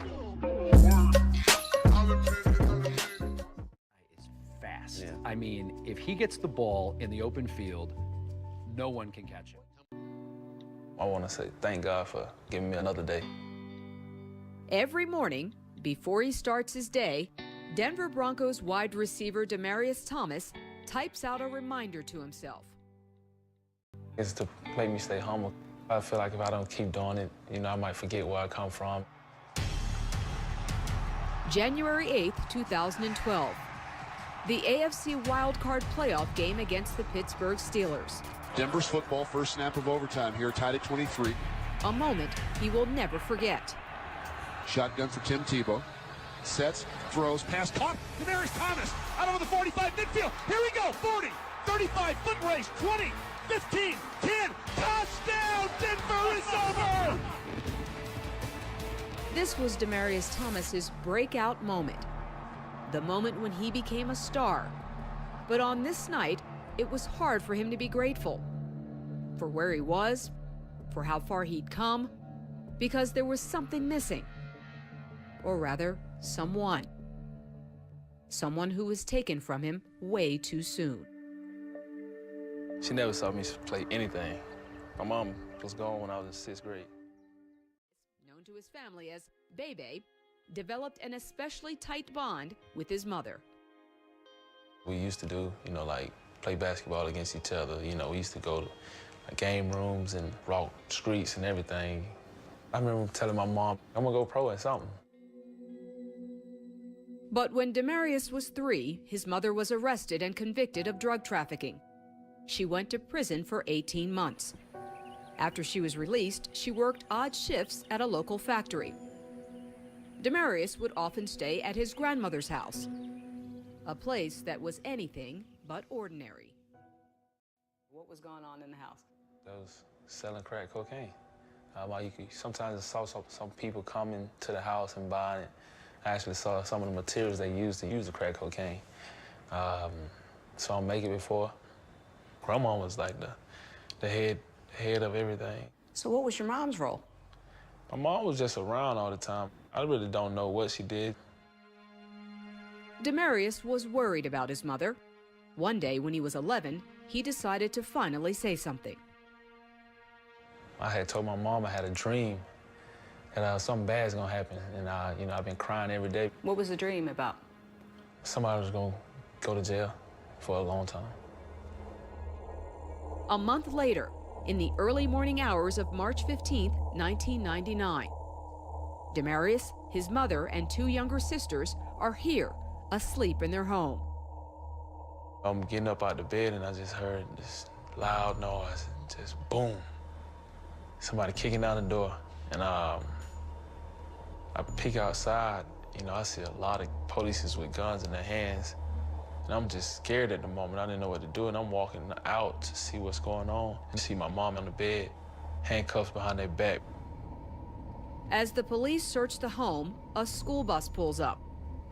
Is fast. Yeah. I mean, if he gets the ball in the open field, no one can catch him. I want to say thank God for giving me another day. Every morning, before he starts his day, Denver Broncos wide receiver Demaryius Thomas types out a reminder to himself. It's to make me stay humble. I feel like if I don't keep doing it, I might forget where I come from. January 8th, 2012. The AFC wildcard playoff game against the Pittsburgh Steelers. Denver's football, first snap of overtime here, tied at 23. A moment he will never forget. Shotgun for Tim Tebow. Sets, throws, pass, caught. Demaryius Thomas out over the 45 midfield. Here we go, 40, 35, foot race, 20, 15, 10, touchdown! Denver is over! This was Demaryius Thomas's breakout moment. The moment when he became a star. But on this night, it was hard for him to be grateful. For where he was, for how far he'd come, because there was something missing. Or rather, someone. Someone who was taken from him way too soon. She never saw me play anything. My mom was gone when I was in 6th grade. Known to his family as Bebe, developed an especially tight bond with his mother. We used to do, like play basketball against each other. We used to go to game rooms and walk streets and everything. I remember telling my mom, I'm gonna go pro at something. But when Demaryius was 3, his mother was arrested and convicted of drug trafficking. She went to prison for 18 months. After she was released, she worked odd shifts at a local factory. Demaryius would often stay at his grandmother's house, a place that was anything but ordinary. What was going on in the house? That was selling crack cocaine. Sometimes I saw some people coming to the house and buying it. I actually saw some of the materials they used to use the crack cocaine. Saw them make it before. Grandma was like the head of everything. So what was your mom's role? My mom was just around all the time. I really don't know what she did. Demaryius was worried about his mother. One day when he was 11, he decided to finally say something. I had told my mom I had a dream that something bad's gonna happen, and I've been crying every day. What was the dream about? Somebody was gonna go to jail for a long time. A month later, in the early morning hours of March 15th, 1999, Demaryius, his mother, and 2 younger sisters are here, asleep in their home. I'm getting up out of bed, and I just heard this loud noise, just boom. Somebody kicking down the door, and I peek outside. I see a lot of police with guns in their hands, and I'm just scared at the moment. I didn't know what to do, and I'm walking out to see what's going on and see my mom on the bed, handcuffs behind their back. As the police search the home, a school bus pulls up.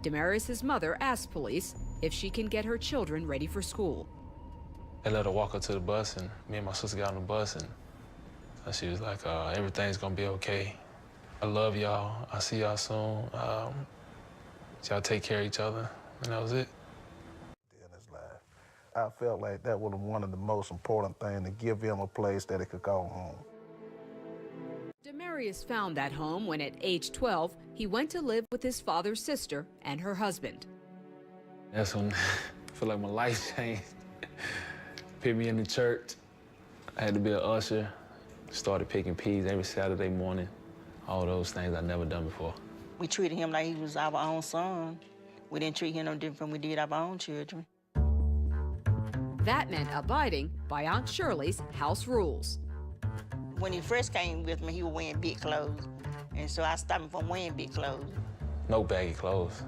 Demaryius' mother asks police if she can get her children ready for school. They let her walk up to the bus, and me and my sister got on the bus, and she was like, everything's gonna be okay. I love y'all. I'll see y'all soon. Y'all take care of each other. And that was it. In his life, I felt like that was one of the most important things, to give him a place that he could call home. Demaryius found that home when at age 12, he went to live with his father's sister and her husband. That's when I feel like my life changed. Put me in the church. I had to be an usher. Started picking peas every Saturday morning. All those things I'd never done before. We treated him like he was our own son. We didn't treat him no different than we did our own children. That meant abiding by Aunt Shirley's house rules. When he first came with me, he was wearing big clothes. And so I stopped him from wearing big clothes. No baggy clothes.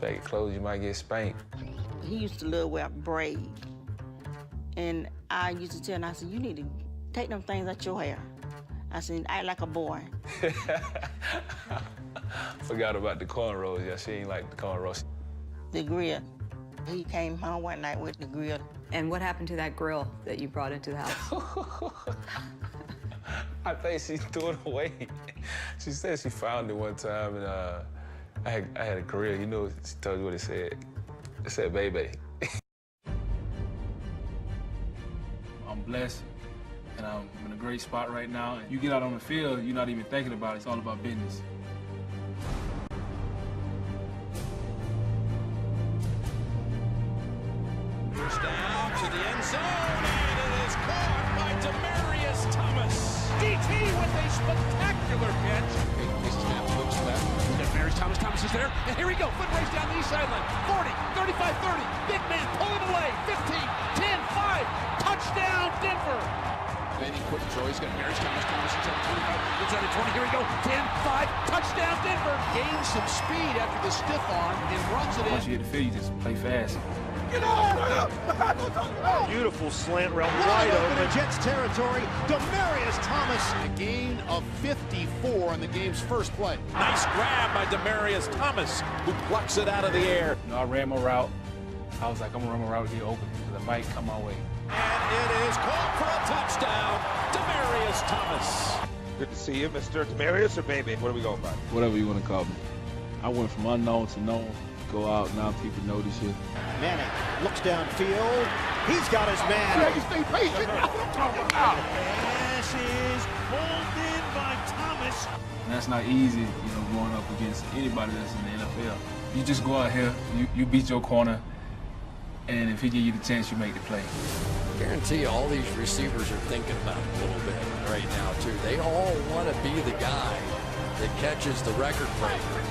Baggy clothes, you might get spanked. He used to love wear braids. And I used to tell him, I said, you need to take them things out your hair. I said, act like a boy. Forgot about the cornrows. Yeah, she ain't like the cornrows. The grill. He came home one night with the grill. And what happened to that grill that you brought into the house? I think she threw it away. She said she found it one time, and I had a career. You know, she told you what it said. It said, baby. I'm blessed, and I'm in a great spot right now. You get out on the field, you're not even thinking about it. It's all about business. First down to the end zone, and it is caught by Demaryius Thomas. DT with a spectacular catch. This snap looks left. Demaryius Thomas is there, and here we go. Foot race down the east sideline. 40, 35, 30. Big man pulling away. 15, 10, 5. Touchdown, Denver. Benny quick throw. He's got Demaryius Thomas is at 25. It's at a 20. Here we go. 10, 5. Touchdown, Denver. Gains some speed after the stiff arm and runs it Once in. you hit the field, you just play fast. Beautiful slant route, Wide wide open in open. Jets territory. Demaryius Thomas. A gain of 54 on the game's first play. Nice grab by Demaryius Thomas, who plucks it out of the air. You know, I ran my route. I was like, I'm gonna run my route here open because it might come my way. And it is called for a touchdown, Demaryius Thomas. Good to see you, Mr. Demaryius, or baby? What are we going by? Whatever you want to call me. I went from unknown to known. Go out, now people know this shit. Manning looks downfield. He's got his man. Stay patient. That's what I'm talking about. Pass is pulled in by Thomas. And that's not easy, you know, going up against anybody that's in the NFL. You just go out here, you beat your corner, and if he give you the chance, you make the play. I guarantee all these receivers are thinking about it a little bit right now, too. They all want to be the guy that catches the record breaker.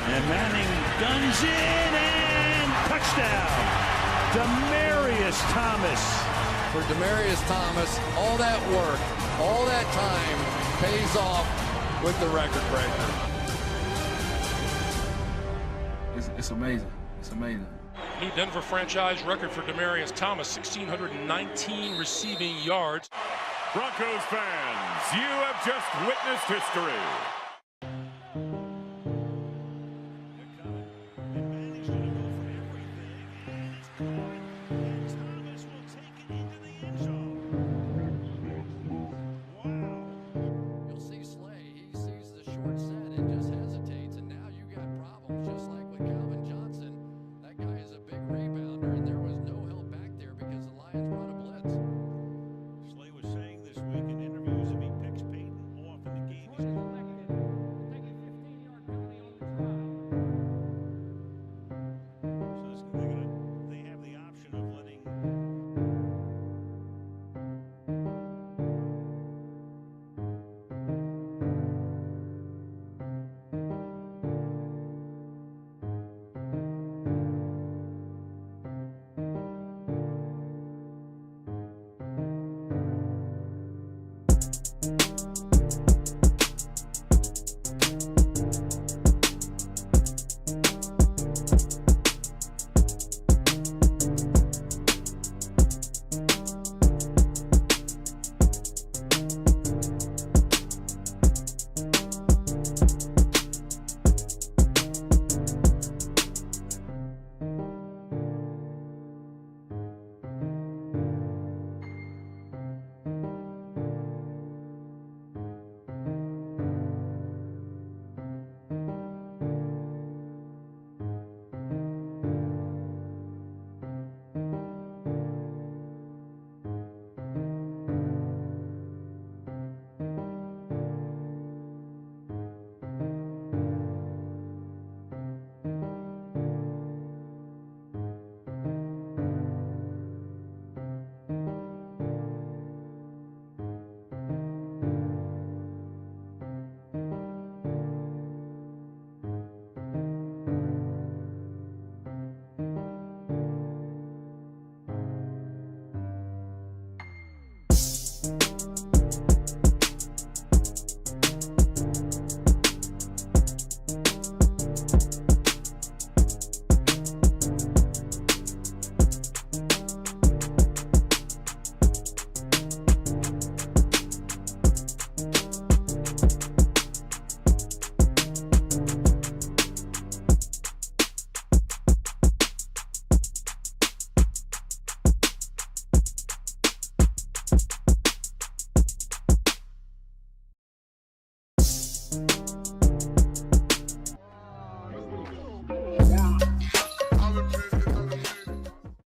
And Manning guns in and touchdown. Demaryius Thomas. For Demaryius Thomas, all that work, all that time pays off with the record breaker. It's amazing. It's amazing. New Denver franchise record for Demaryius Thomas, 1,619 receiving yards. Broncos fans, you have just witnessed history.